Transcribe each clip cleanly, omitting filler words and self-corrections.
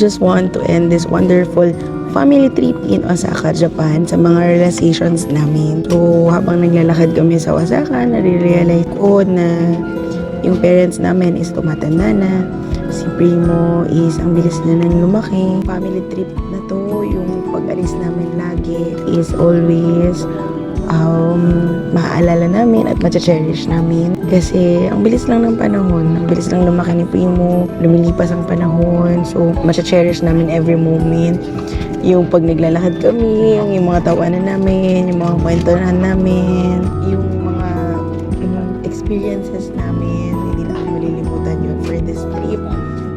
just want to end this wonderful family trip in Osaka, Japan sa mga realizations namin. So, habang naglalakad kami sa Osaka, nare-realize ko na yung parents namin is tumatanda na. Si Primo is ang bilis na nang lumaki. Family trip na to, yung pag-alis namin lagi is always maaalala namin at macha-cherish namin. Kasi ang bilis lang ng panahon, ang bilis lang lumaki ni Primo, lumilipas ang panahon. So, macha-cherish namin every moment. Yung pag naglalakad kami, yung mga tawanan namin, yung mga kwentuhan namin, yung mga experiences namin, hindi na malilimutan yun for this trip.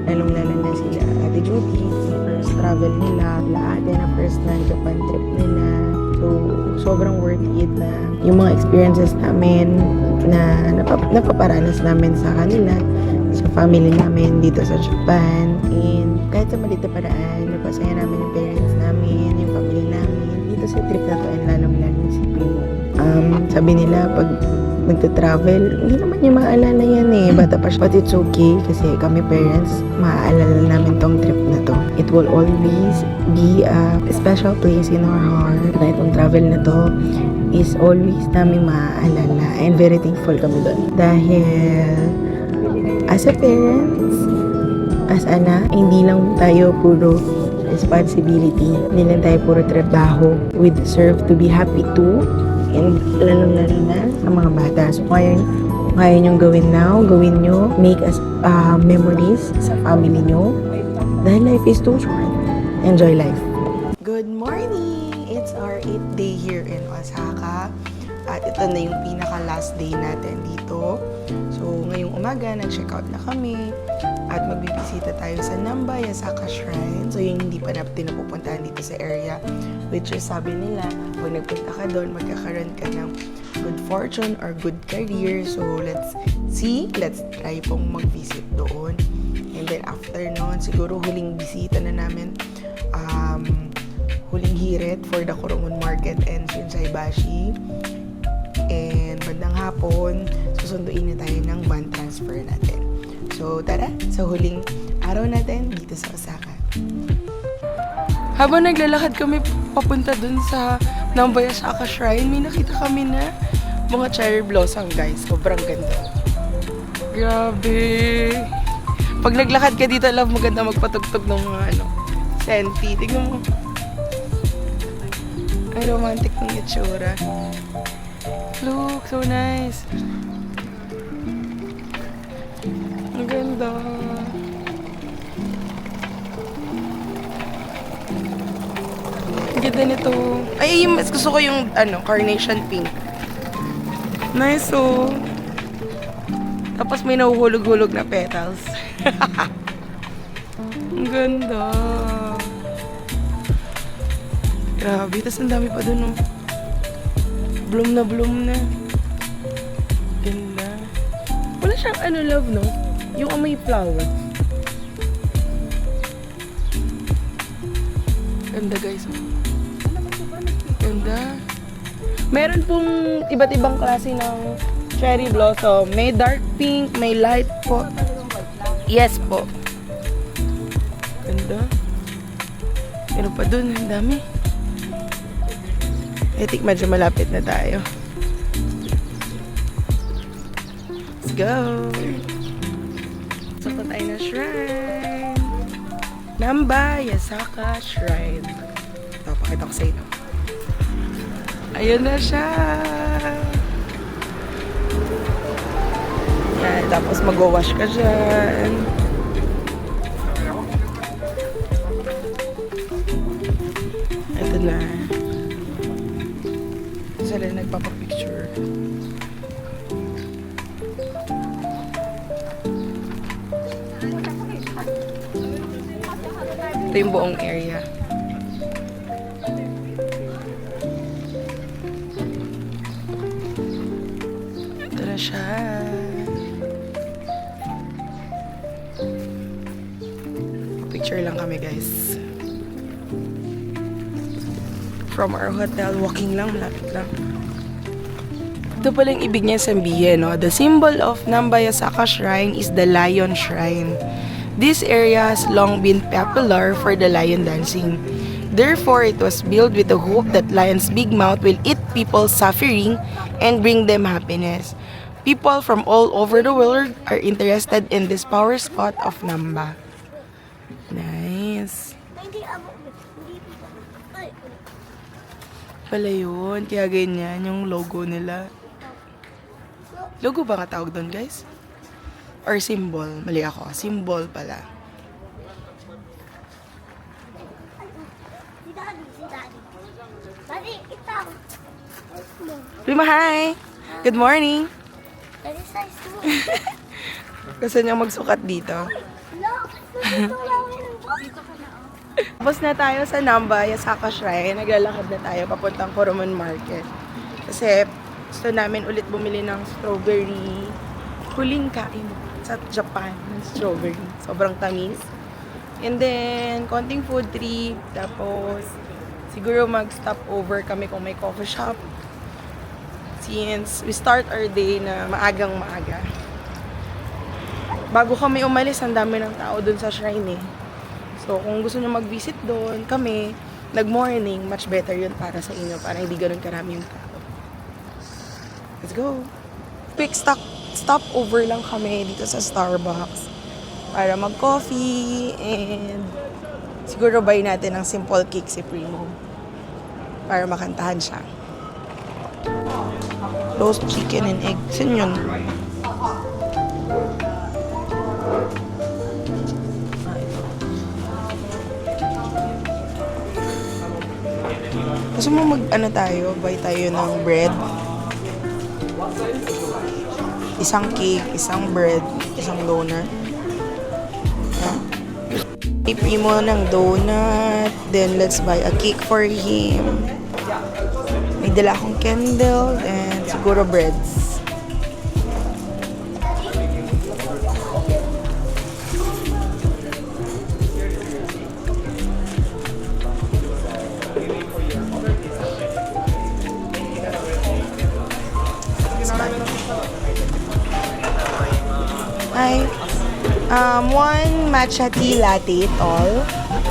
Lalong-lalo na sila Ate Judy, first travel nila, lahat na first na Japan trip nila. So, sobrang worth it na yung mga experiences namin na napaparanas namin sa kanila, sa family namin dito sa Japan. And kahit sa maliit na paraan, napasaya namin yung parents namin, yung family namin dito sa trip na to, and lalong-lalo si Primo. Sabi nila, pag nagta-travel, hindi naman niya maaalala yan eh. Bata pa siya. But it's okay kasi kami parents, maaalala namin tong trip na to. It will always be a special place in our heart. Na itong travel na to is always namin maaalala. And very thankful kami doon. Dahil as a parents, as anak, hindi lang tayo puro responsibility. Hindi lang tayo puro trabaho. We deserve to be happy too. And lalong-lalo na sa mga bata. So, kaya nyong gawin now, gawin nyo. Make us memories sa family nyo. Dahil life is too short. Enjoy life. Good morning! It's our 8th day here in Osaka. At ito na yung pinaka-last day natin dito. So, ngayong umaga, nag-check out na kami. At magbibisita tayo sa Namba Yasaka Shrine. So, yung hindi pa natin napupuntahan dito sa area. Which is, sabi nila, pag nagpunta ka doon, magkakaroon ka ng good fortune or good career. So, let's see. Let's try pong mag-visit doon. And then, after noon, siguro huling bisita na namin. Huling hirit for the Korongon Market and Shinsaibashi. And bandang hapon, susunduin na tayo ng van transfer natin. So, tara, sa huling araw natin dito sa Osaka. Habang naglalakad kami papunta dun sa Namba Yasaka Shrine, may nakita kami na mga cherry blossom, guys. Sobrang ganda. Grabe. Pag naglakad ka dito, love, maganda magpatugtog ng mga senti. Tignan mo. Ay, romantic ng itsura. Look, so nice. Ang ganda. Ang ganda nito. Ay, mas gusto ko yung carnation pink. Nice, oh. Tapos may nahuhulog-hulog na petals. Ang ganda. Grabe, tas ang dami pa dun, oh. Bloom na. Ganda. Wala siyang love, no? Yung amoy flower. Ganda, guys. Ganda. Meron pong iba't ibang klase ng cherry blossom. May dark pink, may light po. Yes po. Ganda. Meron pa dun, ang dami. I think medyo malapit na tayo. Let's go! Sakot tayo na shrine. Namba Yasaka Shrine. Ito, pakita ko sa inyo. Ayun na siya! Yan, tapos mag-wash ka dyan. Ito na. Sila nagpapapicture. Ito yung buong area. Ito na siya. Picture lang kami, guys. From our hotel, walking lang, malapit lang. Ito pala yung ibig niya sabihin, no? The symbol of Namba Yasaka Shrine is the lion shrine. This area has long been popular for the lion dancing. Therefore, it was built with the hope that lion's big mouth will eat people's suffering and bring them happiness. People from all over the world are interested in this power spot of Namba. Nice. Pala yun, kaya ganyan yung logo nila. Logo ba nga tawag doon, guys? Or symbol? Mali ako. Symbol pala. Prima, hi! Good morning! Gusto niya magsukat dito. Tapos na tayo sa Namba, Yasaka Shrine. Naglalakad na tayo papuntang Koroman Market. Kasi gusto namin ulit bumili ng strawberry. Huling kain sa Japan ng strawberry. Sobrang tamis. And then, konting food trip. Tapos, siguro mag-stop over kami kung may coffee shop. Since we start our day na maagang maaga. Bago kami umalis, ang dami ng tao dun sa shrine eh. So, kung gusto nyo mag-visit doon, kami, nag-morning, much better yun para sa inyo. Para hindi ganun karami yung tao. Let's go! Quick stop over lang kami dito sa Starbucks. Para mag-coffee and siguro buy natin ng simple cake si Primo. Para makantahan siya. Roast chicken and egg. Saan yun? Gusto mo mag-ano tayo? Buy tayo ng bread. Isang cake, isang bread, isang donut. Yeah. Primo ng donut. Then let's buy a cake for him. May dala akong candle and siguro breads. Hi. One matcha tea latte, tall.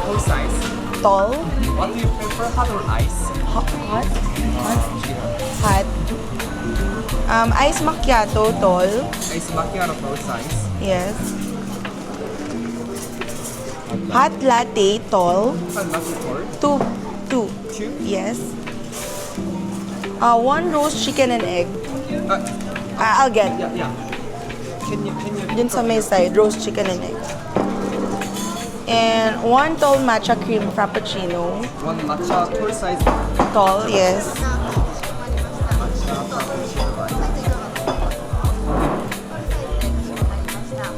Full size. Tall. What do you prefer, hot or ice? Hot. Hot. Ice macchiato, tall. Ice macchiato full size. Yes. Hot latte, tall. And that's for Two. two. Yes. One roast chicken and egg. I'll get. Yeah. Can you Dun sa may side, roast chicken and egg. And one tall matcha cream frappuccino. one matcha full size? Tall, yes.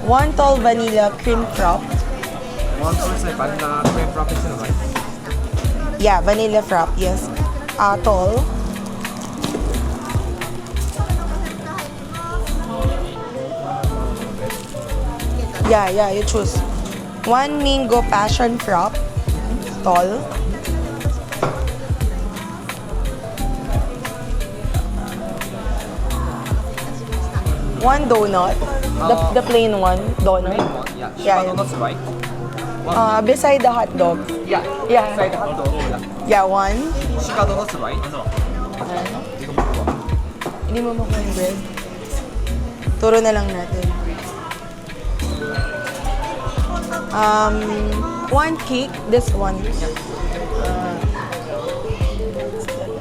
One tall vanilla cream frap. One full size vanilla cream frappuccino, right? Yeah, vanilla frap, yes. Tall. Yeah, you choose. One mango passion frap. Tall. One donut. The plain one. Donut. Main one, yeah. Yeah, Chicago nuts, right? Beside the hot dog. Yeah. Yeah. Inside the hot dog. Yeah. Yeah, one. Chicago nuts, right? 이거 먹고 와. Hindi mo makuha yung bread. Turo na lang natin. One cake, this one.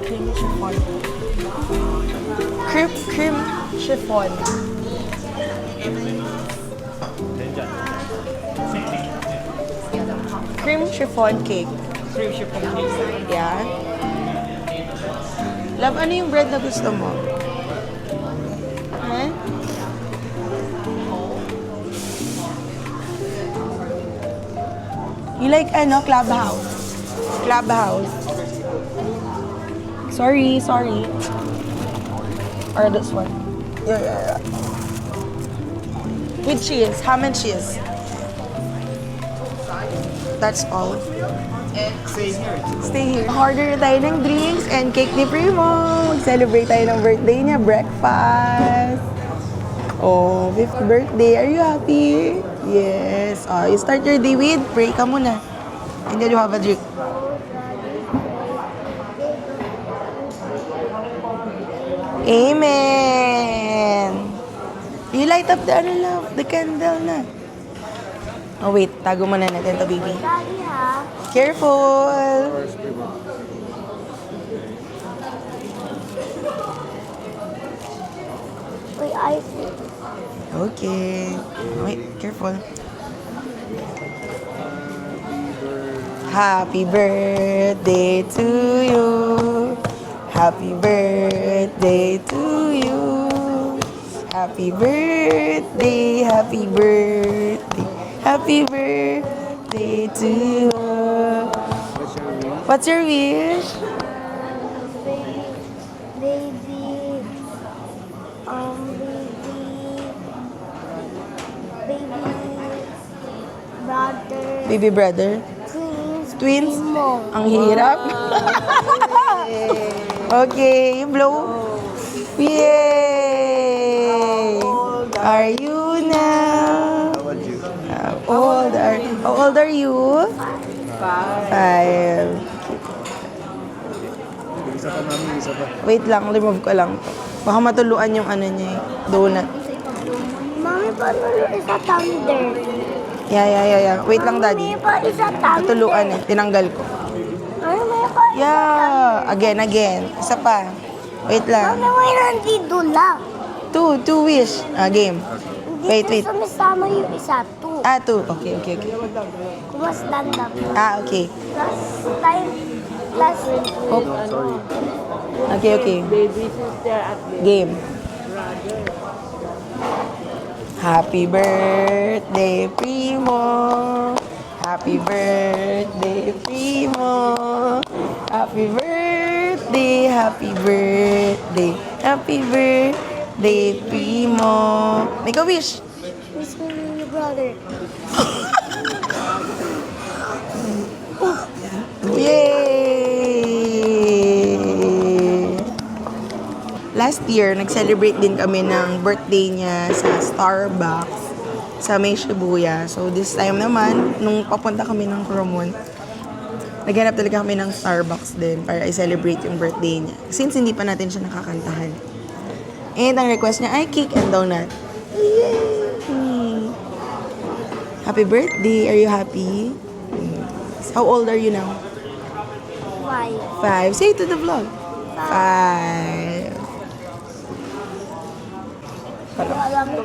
Cream chiffon. Cream chiffon. Cream chiffon cake. Cream chiffon cake. Yeah. Love, ano yung bread na gusto mo? Huh? You like Clubhouse? Clubhouse. Sorry. Or this one. Yeah. With cheese, ham and cheese. That's all. Stay here. Order tayo ng drinks and cake ni Primo. Celebrate tayo ng birthday niya, breakfast. Oh, 5th birthday. Are you happy? Yes. You start your day with, pray ka muna. And then you have a drink. Amen. You light up the, love, the candle na. Oh, wait. Tago muna natin to, baby. Daddy, ha? Careful. Wait, I see. Okay. Wait, careful. Happy birthday to you. Happy birthday to you. Happy birthday, happy birthday, happy birthday to you. What's your wish? Baby, brother, Baby brother? Twins? mo. Ang hirap. Okay, blow. Yay! Are you now? How old are you? 5. Isa pa namin, isa pa. Wait lang, remove ko lang to. Baka matuluan yung ano niya eh, donut. Mami, paano yung isa thunder? Yeah. Wait lang, daddy. Mami, paano isa thunder? Matuluan eh, tinanggal ko. Mami, may paano Yeah! Again. Isa pa. Wait lang. Mami, may nandito lang. Two wish. Game. Wait. Hindi ko sama yung isa, 2. 2. Okay. Kumas dandang. Okay. Plus time, plus Oh. Okay. Game. Happy birthday, Primo. Happy birthday, Primo. Happy birthday, happy birthday, happy birthday, Primo. Make a wish. Miss me, your brother. Yay! Last year, nag-celebrate din kami ng birthday niya sa Starbucks sa May Shibuya. So, this time naman, nung papunta kami ng Cromon, naghanap talaga kami ng Starbucks din para i-celebrate yung birthday niya. Since hindi pa natin siya nakakantahan. And ang request niya ay cake and donut. Yay! Happy birthday! Are you happy? How old are you now? Why? 5. Say it to the vlog. 5. Alam mo,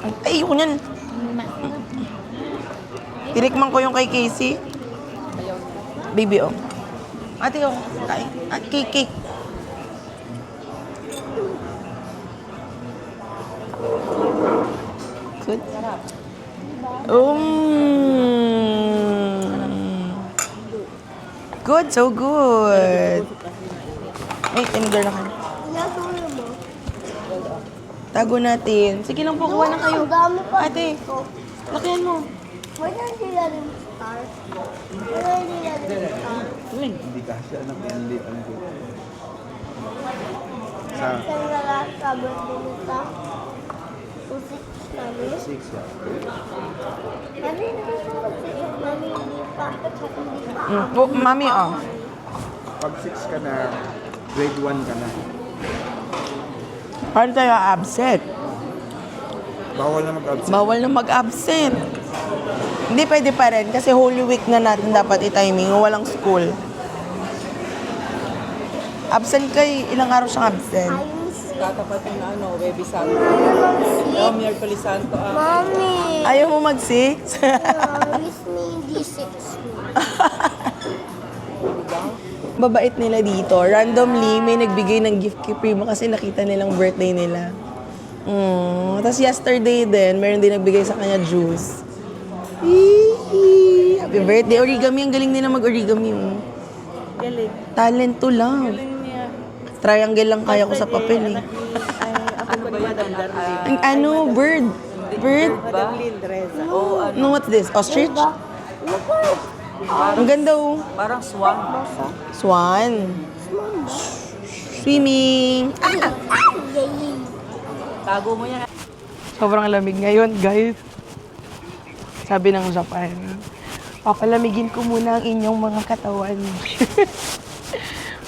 Ay, ayoko niyan. Tinikman ko yung kay Casey. Baby, oh. Ate, oh. Kain. Cake. Good? Good, so good. Ay, tinidor na kayo. ginagawa mo. Tago natin. Sige lang po, kuha na kayo. Ang dami pa Ate, dito. lakihan mo. Wala hindi na rin star. Wala hindi na rin star. Hindi kasi anak yan, hindi ano ko. Sa Sa nalakabar din ito. 2-6 namin. 6 yan. Mami, mami, hindi pa. Hindi pa. Oh, mami, oh. Pag 6 ka na, grade 1 ka na. Paano tayo absent? Bawal na mag-absent. Bawal na mag-absent. Hindi pwede pa rin kasi Holy Week na natin dapat i-timing. Walang school. Absent kay ilang araw siyang absent. Ayos. Tatapat yung ano, Baby Santo. Ayos. Oh, Miyerkules Santo. Mami. Ayaw mo mag-6? Miss me, hindi 6 me. Babait nila dito. Randomly, may nagbigay ng gift kay Primo kasi nakita nilang birthday nila. Tapos yesterday din, meron din nagbigay sa kanya juice. Eee! Happy birthday. Origami, ang galing nila mag-origami. Oh. Galing. Talent to lang. Niya. Triangle lang kaya ko sa papel eh. Ano ba yan? Ang ano, bird. Bird? Madam Lindresa. Oh, ano? No, what's this? Ostrich? Ang ganda oh. Parang swan. Swan. Swimming. Yay. Tago mo yan. Sobrang lamig ngayon, guys. Sabi ng Japan, papalamigin ko muna ang inyong mga katawan.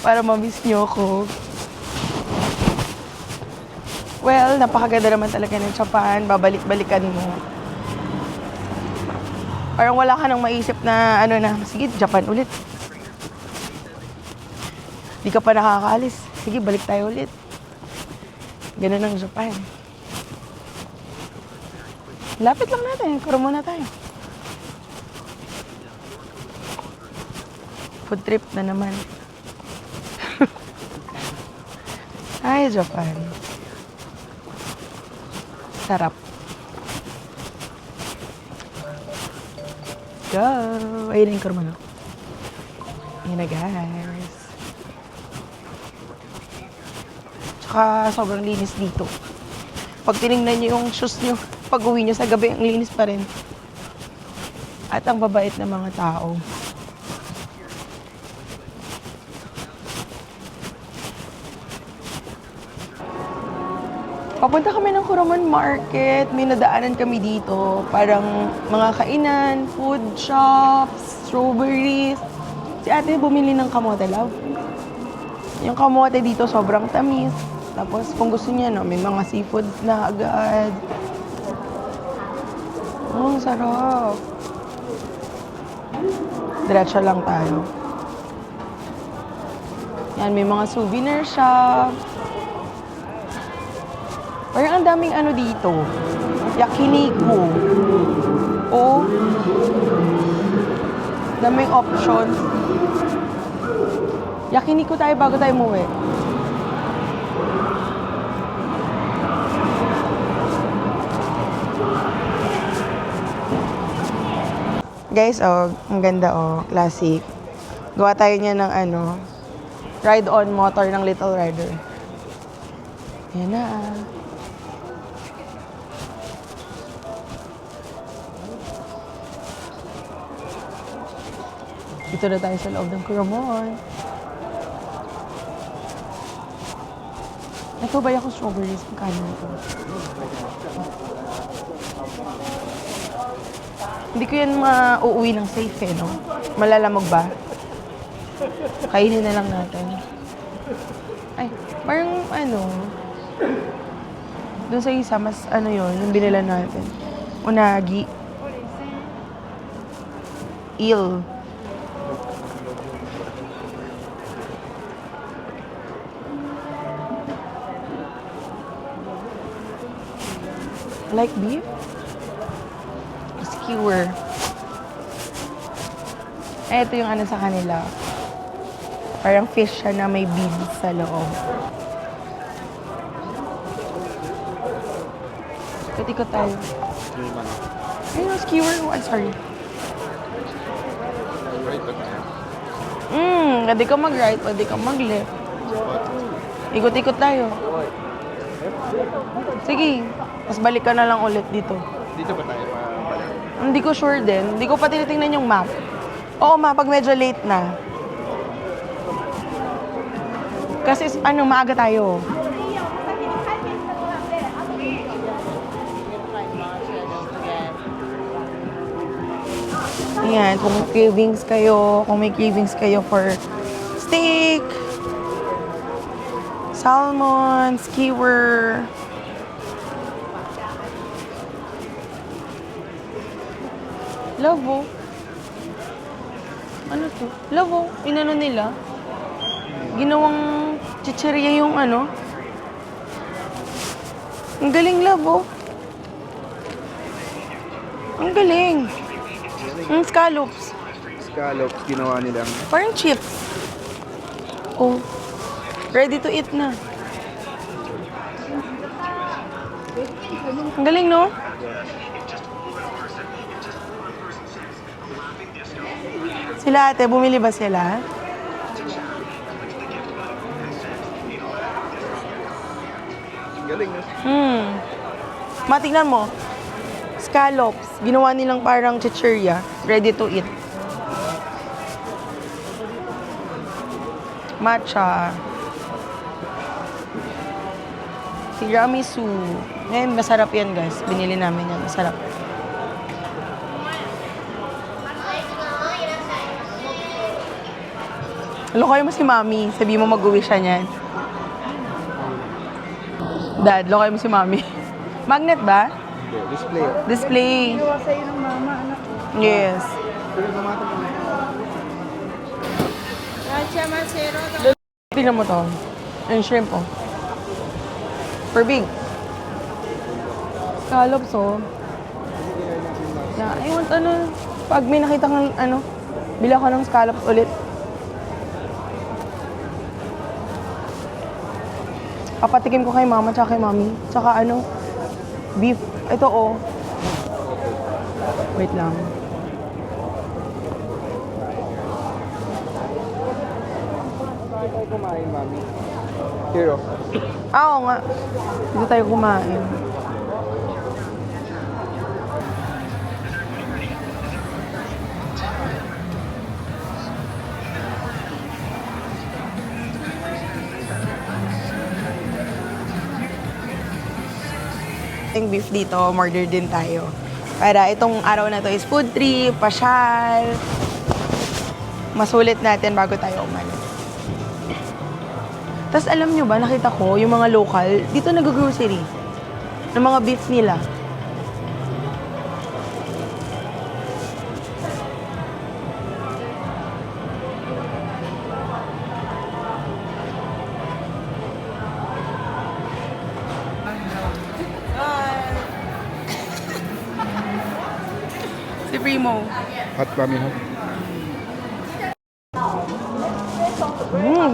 Para ma-miss nyo ako. Well, napakaganda naman talaga ng Japan. Babalik-balikan mo. Parang wala ka nang maisip na, sige, Japan ulit. Di ka pa nakakaalis. Sige, balik tayo ulit. Ganun ang Japan. Lapit lang natin. Kuro muna tayo. Food trip na naman. Ay, Japan. Sarap. Go! Ayun na yung kurma, no? Ayun na, guys. Tsaka sobrang linis dito. Pag tinignan nyo yung shoes nyo, pag uwi nyo sa gabi, ang linis pa rin. At ang babait na mga tao. Papunta kami ng Kuruman Market. May nadaanan kami dito. Parang mga kainan, food shops, strawberries. Si ate bumili ng kamote, love. Yung kamote dito sobrang tamis. Tapos kung gusto niya, no, may mga seafood na agad. Oh, ang sarap. Diretso lang tayo. Yan, may mga souvenir shop. Parang ang daming dito. Yakiniku. O, daming options. Yakiniku tayo bago tayo umuwi. Guys, ang ganda, classic. Gawa tayo niya ng ride-on motor ng Little Rider. Yan na. Dito na tayo sa loob ng Kuruman. Nagpabay ako strawberries. Magkano ito? Hindi ko yan mauuwi ng safe no? Malalamog ba? Kainin na lang natin. Ay, parang dun sa isa, mas yung binila natin. Unagi. Eel. Like beef? Skewer. Ito yung sa kanila. Parang fish siya na may beans sa loob. Ikot-ikot tayo. Ayun yung skewer. I'm sorry. Hindi ka mag-right, hindi ka mag-left. Ikot-ikot tayo. Sige. Mas balik ka na lang ulit dito. Dito ba tayo balik? Hindi ko sure din. Hindi ko pa tinitingnan yung map. Oo, pag medyo late na. Kasi maaga tayo. Ayan, kung may cravings kayo for steak, salmon, skewer. Lavo. Ano to? Lavo. Inano nila. Ginawang chicheria yung Ang galing, lavo. Ang galing. Scallops. Scallops, ginawa nilang. Parang chips. Oh. Ready to eat na. Ang galing, no? Sila ate, bumili ba sila? Galing, no? Matignan mo. Scallops. Ginawa nilang parang chicheria. Ready to eat. Matcha. Tiramisu. Ngayon, masarap yan, guys. Binili namin yan. Masarap. Lokoy mo si Mami. Sabi mo mag-uwi siya niyan. Dad, lokoy mo si Mami. Magnet ba? Display. Display. Gawa sa'yo ng mama, anak. Yes. Tingnan mo to. Yung shrimp, oh. Per big. Scallops, oh. Yeah, I want, pag may nakita kang, bila ka ng scallops ulit. Papatikim ko kay mama tsaka kay mami. Tsaka beef. Ito, oh. Wait lang. Tayo kumain, mami. Here, oh. Oo nga. Dito tayo kumain. Yung beef dito, murder din tayo. Para itong araw na to is food trip, pasyal. Masulit natin bago tayo umalis. Tapos alam nyo ba, nakita ko yung mga local, dito nag-grocery. Ng mga beef nila. Si Primo. Hot, mami, hot.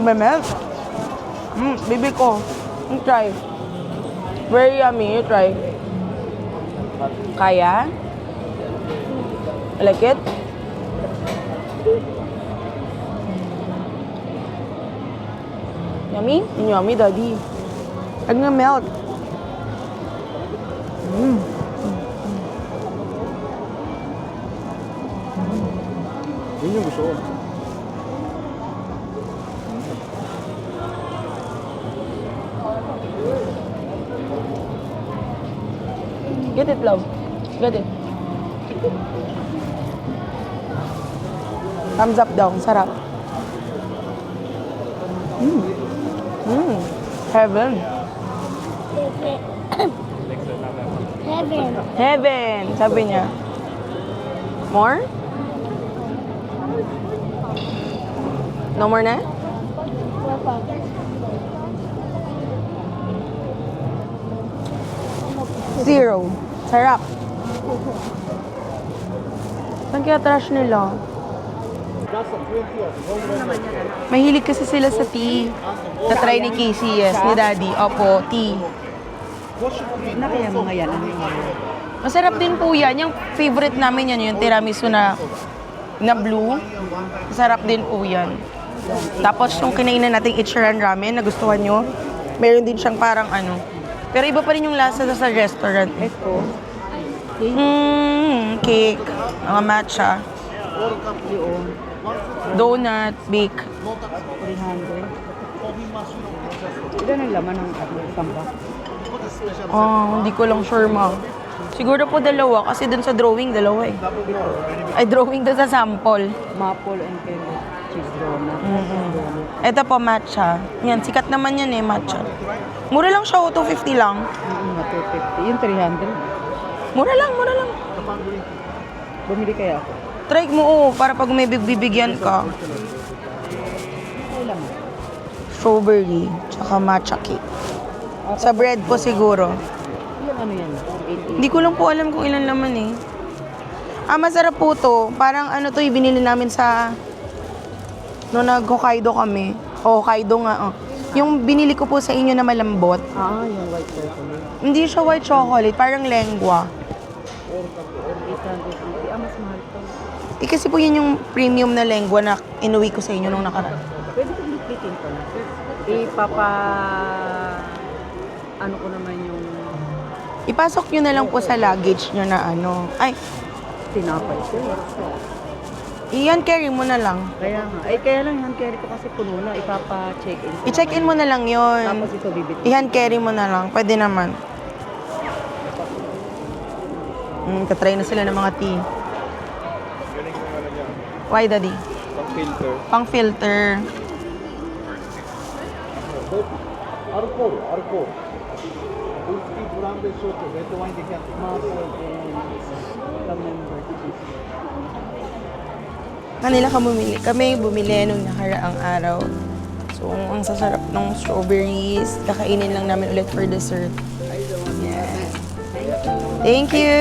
Memel. Baby ko. Try. Very yummy. You try. Kaya? Like it? Yummy? Yummy, daddy. Nag-melt. Yun yung gusto ko. Get it, love. Get it. Thumbs up daw. Sarap. Heaven. Heaven. Heaven, sabi niya. More? No more na? Zero. Sarap. Saan kaya trash nila? Mahilig kasi sila sa tea. Na-try ni Casey, yes, ni Daddy. Opo, tea. Na kaya mga yan, ano yung Masarap din po yan. Yung favorite namin yan, yung tiramisu na blue. Masarap din po yan. Tapos yung kinainan nating Ichiran ramen, nagustuhan nyo, meron din siyang parang pero iba pa rin yung lasa sa restaurant. Ito. Cake, mga matcha, Yun. donut, bake. 300. Ilan ang laman ng samba? Hindi ko lang sure, ma. Siguro po dalawa, kasi dun sa drawing, dalawa eh. Ay, drawing dun sa sample. Maple and candy cheese donut. Ito po, matcha. Yan, sikat naman yan eh, matcha. Mura lang siya, 250 lang. 250. Yung 300. Mura lang, mura lang. Bumili kaya ako. Try mo, para pag may bibigyan ka. Kailan? Strawberry, tsaka matcha cake. Sa bread po siguro. Yung ano yan? 80. Hindi ko lang po alam kung ilan laman eh. Masarap po to. Parang to, binili namin sa no nag-Hokkaido kami. Hokkaido nga. Yung binili ko po sa inyo na malambot. Yung white chocolate. Hindi siya white chocolate, parang lengua. 880. Mas mahal to. Kasi po yun yung premium na lengua na inuwi ko sa inyo nung nakaraan. Pwede kong lipitin ko na. Ano ko naman yung Ipasok nyo na lang po sa luggage nyo na Ay, tinapay ko. i-hand carry mo na lang. Kaya nga. Kaya lang hand carry ko kasi puno na. Ipapa-check-in ko. I-check-in mo na lang yun. Tapos ito bibit. I-hand carry mo na lang. Pwede naman. Katry na sila ng mga tea. Galing yung ano niya. Why, Daddy? Pang filter. Pang filter. アルコール、アルコール。ウイスキー、ブランデー、ショート、レッドワイン、デキャンティ。 The member. Kanila kami bumili nung nakaraang araw. So, ang sasarap ng strawberries. Kakainin lang namin ulit for dessert. Yeah. Thank you!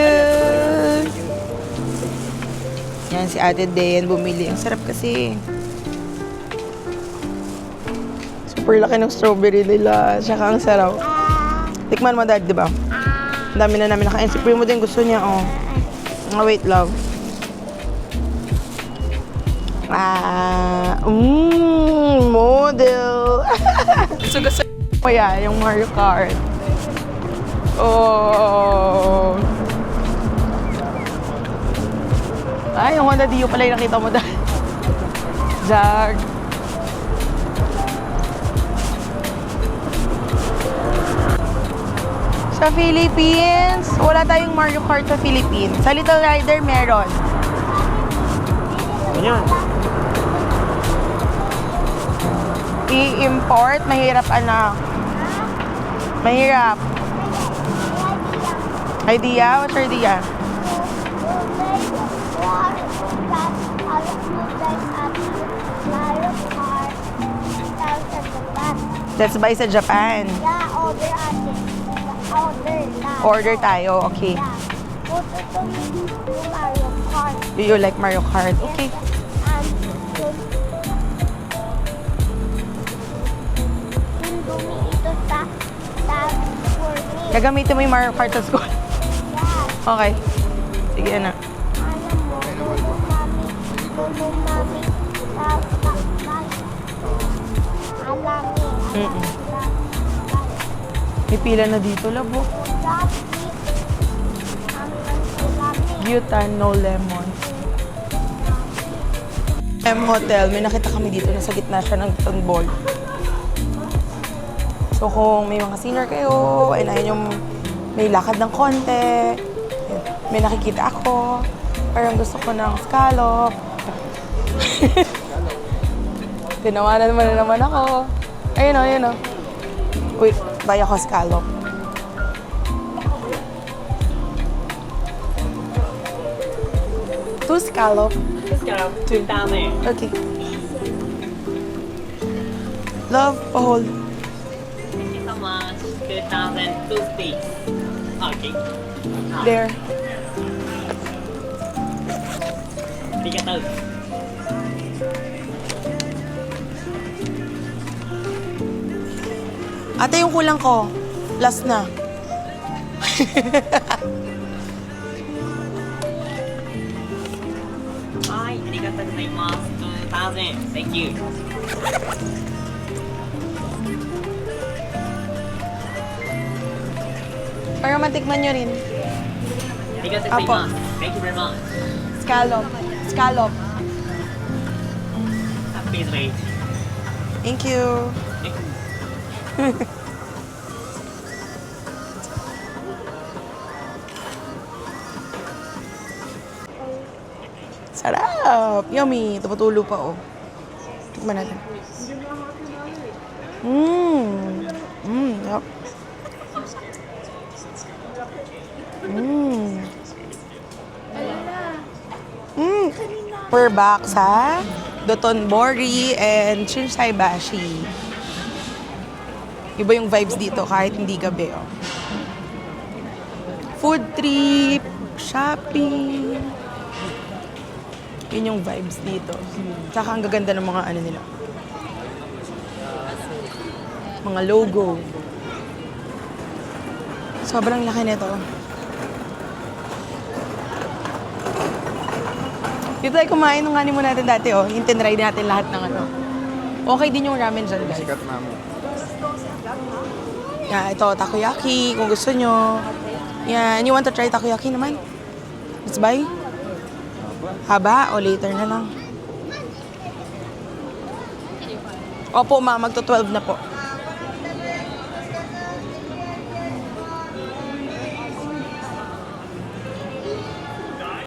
Yan, si Ate Den bumili. Ang sarap kasi. Super laki ng strawberry nila. Tsaka ang sarap. Tikman mo, Dad, di ba? Ang dami na namin nakain. Si Primo din gusto niya, oh. Wait, love. Model. So, gusto ko yan, yung Mario Kart. Oh. Ay, yung Honda Dio pala yung nakita mo dahil. Jag. Sa Philippines, wala tayong Mario Kart sa Philippines. Sa Little Rider, meron. Ayan. I-import, mahirap anak. Mahirap. Idea? What's your idea? Let's buy sa Japan. Yeah, order ate. Order na. Order tayo, okay. Yeah. Puto yung Mario Kart. Do you like Mario Kart? Okay. Yung dumi ito sa for me. Gagamitin mo yung Mario Kart sa school. Yeah. Okay. Sige, anak. Alam mo, tulong mami sa sakbal. Alami. Mm-mm. May pila na dito, labo. Gyutan, no lemon. Hotel, may nakita kami dito. Nasa gitna siya ng Tonbol. So kung may mga senior kayo, ay na yung may lakad ng konti, may nakikita ako, parang gusto ko ng scallop. Tinawanan mo na naman ako. Ayun o, ayun o. Wait, buy ako scallop. Two scallop. Two. Okay. Love, hold. Thank you so much. 2002 space. Okay. There. Arigatou. Ate, yung kulang ko. Last na. Hi, arigatou gozaimasu. 2000. Thank you. Para matikman nyo rin. Arigatou Apo. gozaimasu. Thank you very much. Scallop. Scallop. Please wait. Thank you. Thank you. Sarap! Yummy! Tumutulo pa, oh. Tikman natin. Yup. Per box, ha? Dotonbori and Shinsai Bashi. Iba yung vibes dito kahit hindi gabi, oh. Food trip, shopping. Yun yung vibes dito. Tsaka ang gaganda ng mga ano nila. Mga logo. Sobrang laki nito. Dito tayo kumain nung honeymoon natin dati, oh. Yung tinry natin lahat ng ano. Okay din yung ramen dyan, guys. Sikat namin. Yeah, ito, takoyaki, kung gusto nyo. Yeah, and you want to try takoyaki naman? Let's buy. Haba o later na lang? Opo, ma, magto-12 na po.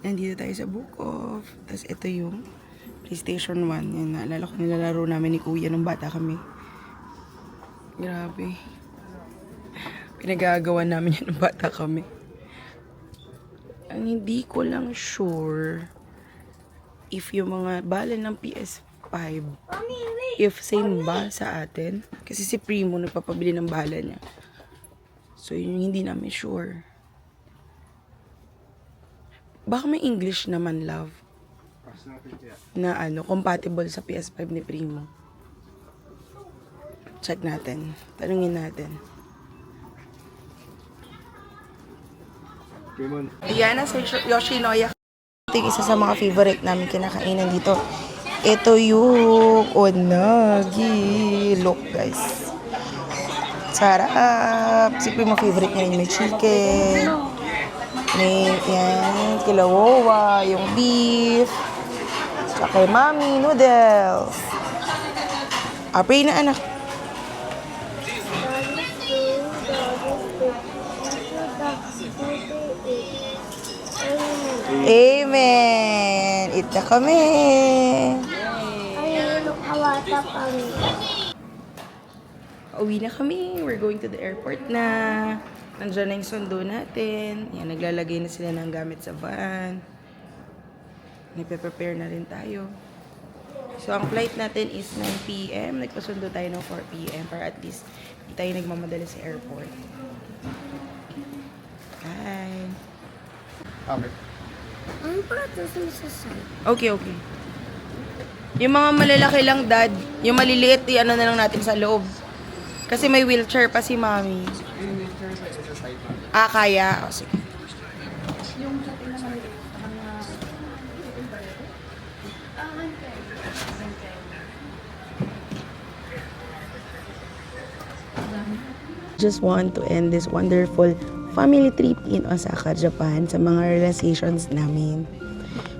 Nandito tayo sa Bukov. Tapos ito yung PlayStation 1. Yan, naalala ko nilalaro namin ni Kuya nung bata kami. Grabe. Pinagagawa namin yan ng bata kami. Ang hindi ko lang sure if yung mga bala ng PS5, if same ba sa atin. Kasi si Primo nagpapabili ng bala niya. So yun yung hindi namin sure. Baka may English naman, love. Na compatible sa PS5 ni Primo. Check natin. Tanungin natin. Ayan na si Yoshinoya. Ito yung isa sa mga favorite namin kinakainan dito. Ito yung onagi. Look, guys. Sarap. Si Primo favorite niya yung may chicken. May yan, kilawowa, yung beef. Tsaka kay mami, noodles. Pray na anak. Amen. Eat na kami. Uwi na kami. We're going to the airport na. Nandiyan na yung sundo natin. Yan, naglalagay na sila ng gamit sa van. Nagpe-prepare na rin tayo. So, ang flight natin is 9 p.m. Nagpasundo tayo ng 4 p.m. para at least hindi tayo nagmamadali sa airport. Bye. Okay. Ano pa ito sa side? Okay. Yung mga malalaki lang, Dad. Yung maliliit, ano na lang natin sa loob. Kasi may wheelchair pa si Mami. Kaya. Sige. Just want to end this wonderful family trip in Osaka, Japan sa mga realizations namin.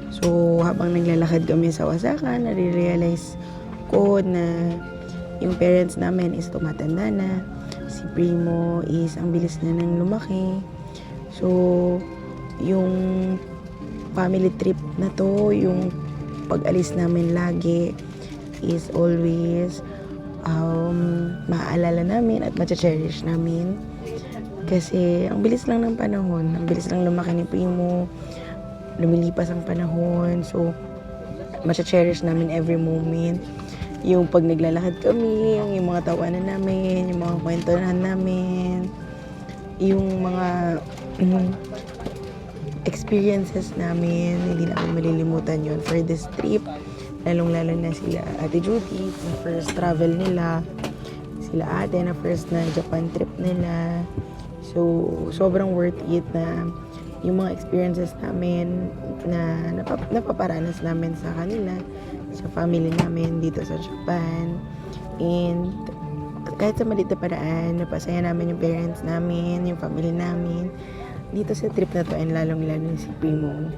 So, habang naglalakad kami sa Osaka, nare-realize ko na yung parents namin is tumatanda na. Si Primo is ang bilis na nang lumaki. So, yung family trip na to, yung pag-alis namin lagi is always maaalala namin at macha-cherish namin. Kasi ang bilis lang ng panahon, ang bilis lang lumaki ni Primo, lumilipas ang panahon. So, macha-cherish namin every moment. Yung pag naglalakad kami, yung mga tawanan namin, yung mga kwentuhan namin, yung mga experiences namin, hindi namin malilimutan yun for this trip. Lalong-lalo na sila Ate Judy, na first travel nila. Sila ate na first na Japan trip nila. So, sobrang worth it na yung mga experiences namin na napaparanas namin sa kanila, sa family namin dito sa Japan. And kahit sa maliit na paraan, napasaya namin yung parents namin, yung family namin dito sa trip na to, and lalong-lalo si Primo.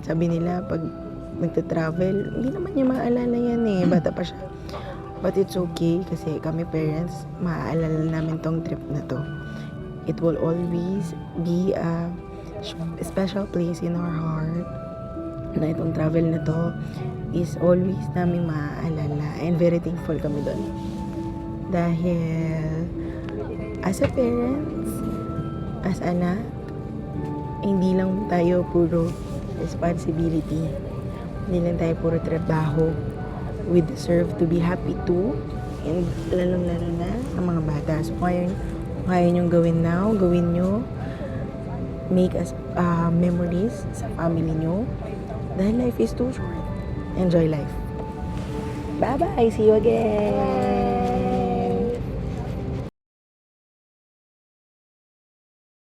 Sabi nila, pag nagta-travel, hindi naman niya maaalala yan eh. Bata pa siya. But it's okay kasi kami parents, maaalala namin tong trip na to. It will always be a special place in our heart na itong travel na to is always namin maaalala, and very thankful kami doon. Dahil as a parents, as anak, hindi lang tayo puro responsibility. Hindi lang tayo puro trabaho. We deserve to be happy too. And lalong-lalo na ang mga bata. So kaya nyong gawin now, gawin nyo. Make us memories sa family nyo. Dahil life is too short. Enjoy life. Bye-bye. See you again.